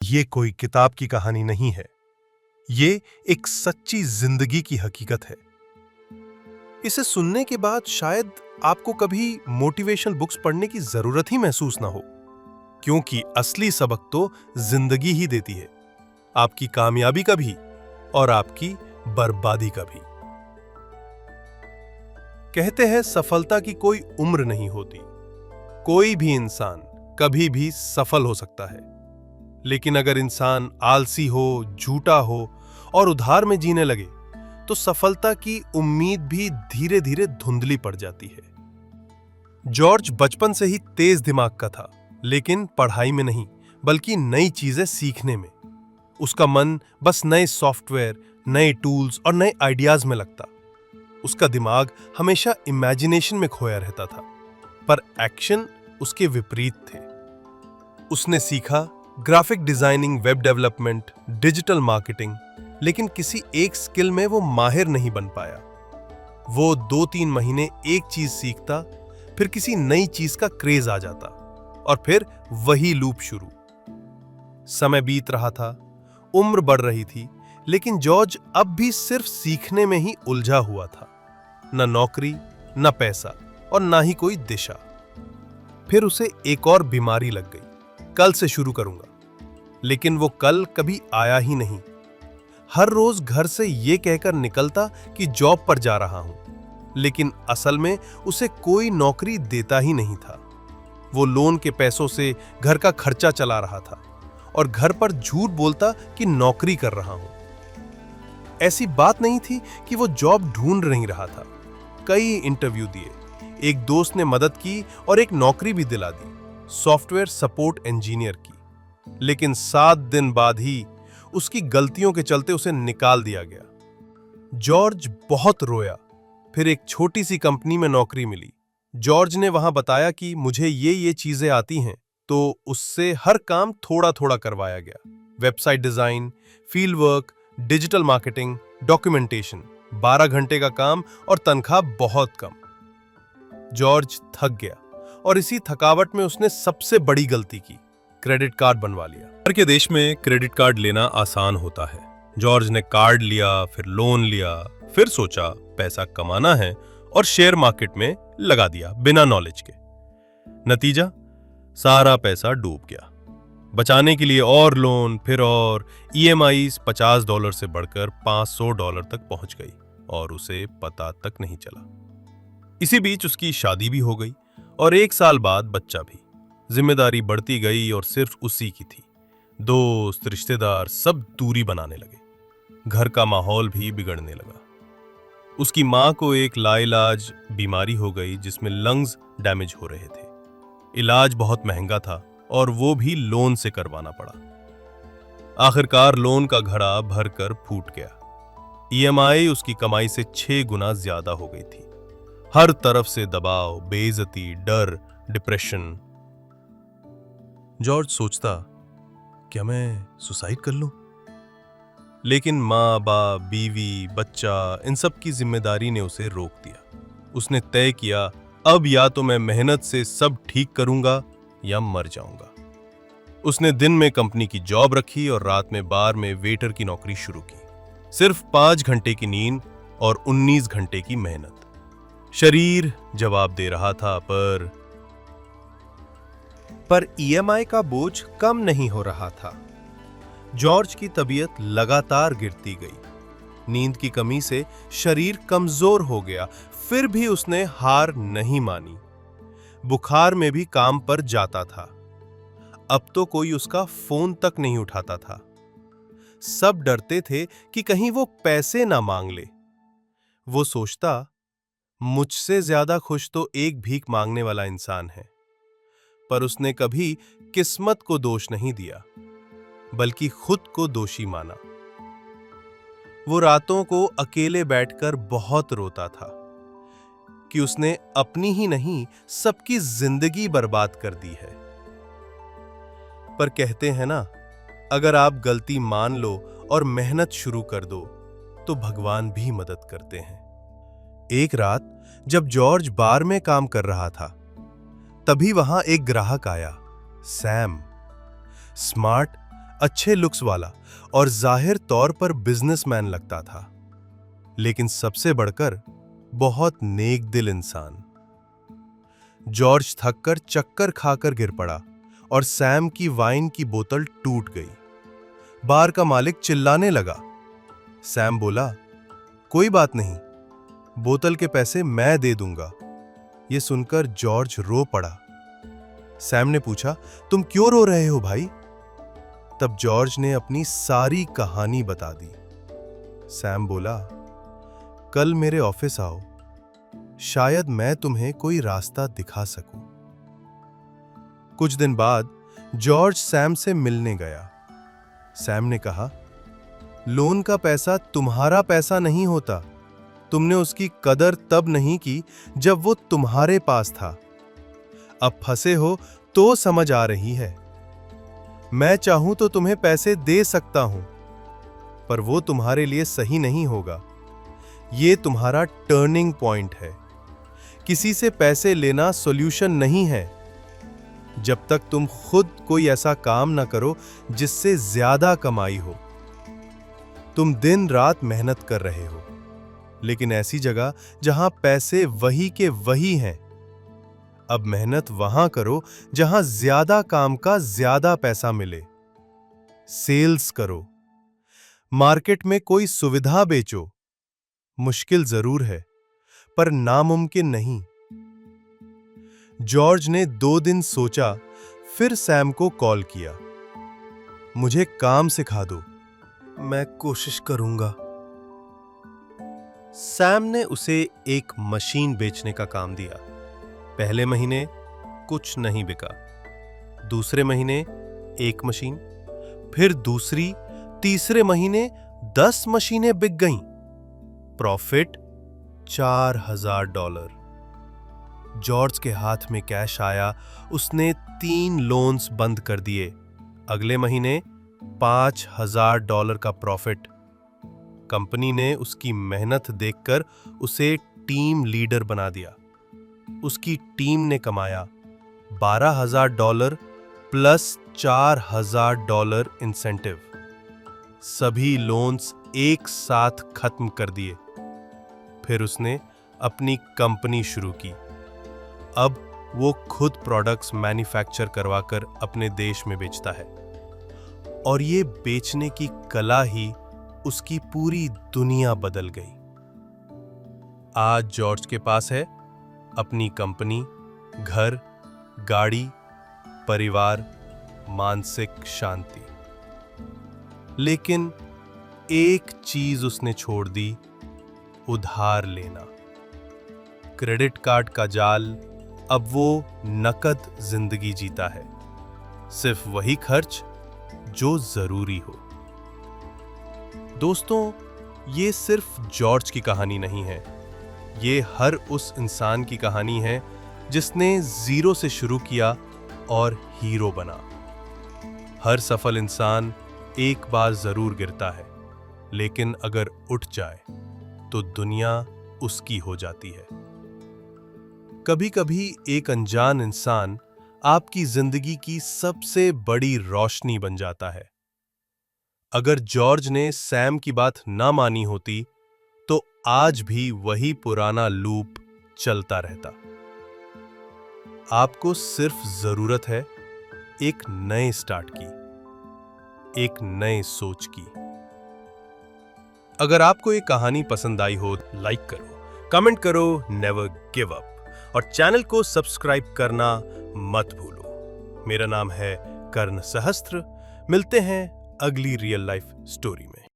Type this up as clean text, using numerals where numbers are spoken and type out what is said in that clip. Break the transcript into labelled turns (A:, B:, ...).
A: ये कोई किताब की कहानी नहीं है। ये एक सच्ची जिंदगी की हकीकत है। इसे सुनने के बाद शायद आपको कभी मोटिवेशनल बुक्स पढ़ने की जरूरत ही महसूस ना हो, क्योंकि असली सबक तो जिंदगी ही देती है, आपकी कामयाबी का भी और आपकी बर्बादी का भी। कहते हैं सफलता की कोई उम्र नहीं होती। कोई भी इंसान कभी भी सफल हो सकता है, लेकिन अगर इंसान आलसी हो, झूठा हो और उधार में जीने लगे तो सफलता की उम्मीद भी धीरे धीरे धुंधली पड़ जाती है। जॉर्ज बचपन से ही तेज दिमाग का था, लेकिन पढ़ाई में नहीं बल्कि नई चीजें सीखने में। उसका मन बस नए सॉफ्टवेयर, नए टूल्स और नए आइडियाज में लगता। उसका दिमाग हमेशा इमेजिनेशन में खोया रहता था, पर एक्शन उसके विपरीत थे। उसने सीखा graphic designing, web development, digital marketing, लेकिन किसी एक स्किल में वो माहिर नहीं बन पाया। वो 2-3 महीने एक चीज सीखता, फिर किसी नई चीज का क्रेज आ जाता और फिर वही लूप शुरू। समय बीत रहा था, उम्र बढ़ रही थी, लेकिन जॉर्ज अब भी सिर्फ सीखने में ही उलझा हुआ था। न नौकरी, न पैसा और न ही कोई दिशा। फिर उसे एक और बीमारी लग गई। कल से शुरू करूंगा, लेकिन वो कल कभी आया ही नहीं। हर रोज घर से ये कहकर निकलता कि जॉब पर जा रहा हूं, लेकिन असल में उसे कोई नौकरी देता ही नहीं था। वो लोन के पैसों से घर का खर्चा चला रहा था और घर पर झूठ बोलता कि नौकरी कर रहा हूं। ऐसी बात नहीं थी कि वो जॉब ढूंढ नहीं रहा था। कई इंटरव्यू दिए, एक दोस्त ने मदद की और एक नौकरी भी दिला दी, सॉफ्टवेयर सपोर्ट इंजीनियर की। लेकिन 7 दिन बाद ही उसकी गलतियों के चलते उसे निकाल दिया गया। जॉर्ज बहुत रोया। फिर एक छोटी सी कंपनी में नौकरी मिली। जॉर्ज ने वहां बताया कि मुझे ये चीजें आती हैं, तो उससे हर काम थोड़ा थोड़ा करवाया गया। Website design, field work, digital marketing, documentation. 12 घंटे का काम और तनख्वाह बहुत कम। जॉर्ज थक गया और इसी थकावट में उसने सबसे बड़ी गलती की, क्रेडिट कार्ड बनवा लिया। हर के देश में क्रेडिट कार्ड लेना आसान होता है। जॉर्ज ने कार्ड लिया, फिर लोन लिया, फिर सोचा पैसा कमाना है और शेयर मार्केट में लगा दिया बिना नॉलेज के। नतीजा, सारा पैसा डूब गया। बचाने के लिए और लोन, फिर और EMI $50 से बढ़कर $500 तक पहुंच गई और उसे पता तक नहीं चला। इसी बीच उसकी शादी भी हो गई और 1 साल बाद बच्चा भी। जिम्मेदारी बढ़ती गई और सिर्फ उसी की थी। दोस्त, रिश्तेदार सब दूरी बनाने लगे। घर का माहौल भी बिगड़ने लगा। उसकी मां को एक लाइलाज बीमारी हो गई जिसमें लंग्स डैमेज हो रहे थे। इलाज बहुत महंगा था और वो भी लोन से करवाना पड़ा। आखिरकार लोन का घड़ा भरकर फूट गया। EMI उसकी कमाई से 6 गुना ज्यादा हो गई थी। हर तरफ से दबाव, बेइज्जती, डर, डिप्रेशन। जॉर्ज सोचता, क्या मैं सुसाइड कर लूं? लेकिन माँ बाप, बीवी, बच्चा, इन सब की जिम्मेदारी ने उसे रोक दिया। उसने तय किया, अब या तो मैं मेहनत से सब ठीक करूंगा या मर जाऊंगा। उसने दिन में कंपनी की जॉब रखी और रात में बार में वेटर की नौकरी शुरू की। सिर्फ 5 घंटे की नींद और 19 घंटे की मेहनत। शरीर जवाब दे रहा था, पर EMI का बोझ कम नहीं हो रहा था। जॉर्ज की तबीयत लगातार गिरती गई। नींद की कमी से शरीर कमजोर हो गया, फिर भी उसने हार नहीं मानी। बुखार में भी काम पर जाता था। अब तो कोई उसका फोन तक नहीं उठाता था। सब डरते थे कि कहीं वो पैसे ना मांग ले। वो सोचता, मुझसे ज्यादा खुश तो एक भीख मांगने वाला इंसान है। पर उसने कभी किस्मत को दोष नहीं दिया, बल्कि खुद को दोषी माना। वो रातों को अकेले बैठकर बहुत रोता था कि उसने अपनी ही नहीं सबकी जिंदगी बर्बाद कर दी है। पर कहते हैं ना, अगर आप गलती मान लो और मेहनत शुरू कर दो तो भगवान भी मदद करते हैं। एक रात जब जॉर्ज बार में काम कर रहा था, तभी वहां एक ग्राहक आया, सैम। स्मार्ट, अच्छे लुक्स वाला और जाहिर तौर पर बिजनेसमैन लगता था, लेकिन सबसे बढ़कर बहुत नेक दिल इंसान। जॉर्ज थककर चक्कर खाकर गिर पड़ा और सैम की वाइन की बोतल टूट गई। बार का मालिक चिल्लाने लगा। सैम बोला, कोई बात नहीं, बोतल के पैसे मैं दे दूंगा। यह सुनकर जॉर्ज रो पड़ा। सैम ने पूछा, तुम क्यों रो रहे हो भाई? तब जॉर्ज ने अपनी सारी कहानी बता दी। सैम बोला, कल मेरे ऑफिस आओ, शायद मैं तुम्हें कोई रास्ता दिखा सकूं। कुछ दिन बाद जॉर्ज सैम से मिलने गया। सैम ने कहा, लोन का पैसा तुम्हारा पैसा नहीं होता। तुमने उसकी कदर तब नहीं की जब वो तुम्हारे पास था। अब फंसे हो तो समझ आ रही है। मैं चाहूं तो तुम्हें पैसे दे सकता हूं, पर वो तुम्हारे लिए सही नहीं होगा। ये तुम्हारा टर्निंग पॉइंट है। किसी से पैसे लेना सॉल्यूशन नहीं है, जब तक तुम खुद कोई ऐसा काम ना करो जिससे ज्यादा कमाई हो। तुम दिन रात मेहनत कर रहे हो, लेकिन ऐसी जगह जहां पैसे वही के वही हैं। अब मेहनत वहां करो जहां ज्यादा काम का ज्यादा पैसा मिले। सेल्स करो, मार्केट में कोई सुविधा बेचो। मुश्किल जरूर है, पर नामुमकिन नहीं। जॉर्ज ने 2 दिन सोचा, फिर सैम को कॉल किया। मुझे काम सिखा दो, मैं कोशिश करूंगा। सैम ने उसे एक मशीन बेचने का काम दिया। पहले महीने कुछ नहीं बिका, दूसरे महीने 1 मशीन, फिर दूसरी, तीसरे महीने 10 मशीनें बिक गईं। प्रॉफिट $4000। जॉर्ज के हाथ में कैश आया। उसने 3 लोन्स बंद कर दिए। अगले महीने $5000 का प्रॉफिट। कंपनी ने उसकी मेहनत देखकर उसे टीम लीडर बना दिया। उसकी टीम ने कमाया $12000 प्लस $4000 इंसेंटिव। सभी लोन्स एक साथ खत्म कर दिए। फिर उसने अपनी कंपनी शुरू की। अब वो खुद प्रोडक्ट्स मैन्युफैक्चर करवाकर अपने देश में बेचता है, और ये बेचने की कला ही उसकी पूरी दुनिया बदल गई। आज जॉर्ज के पास है अपनी कंपनी, घर, गाड़ी, परिवार, मानसिक शांति। लेकिन एक चीज उसने छोड़ दी, उधार लेना। क्रेडिट कार्ड का जाल। अब वो नकद जिंदगी जीता है, सिर्फ वही खर्च जो जरूरी हो। दोस्तों, ये सिर्फ जॉर्ज की कहानी नहीं है, ये हर उस इंसान की कहानी है जिसने जीरो से शुरू किया और हीरो बना। हर सफल इंसान एक बार जरूर गिरता है, लेकिन अगर उठ जाए तो दुनिया उसकी हो जाती है। कभी कभी एक अनजान इंसान आपकी जिंदगी की सबसे बड़ी रोशनी बन जाता है। अगर जॉर्ज ने सैम की बात ना मानी होती तो आज भी वही पुराना लूप चलता रहता। आपको सिर्फ जरूरत है एक नए स्टार्ट की, एक नए सोच की। अगर आपको ये कहानी पसंद आई हो, लाइक करो, कमेंट करो, नेवर गिव अप, और चैनल को सब्सक्राइब करना मत भूलो। मेरा नाम है कर्ण सहस्त्र। मिलते हैं अगली रियल लाइफ स्टोरी में।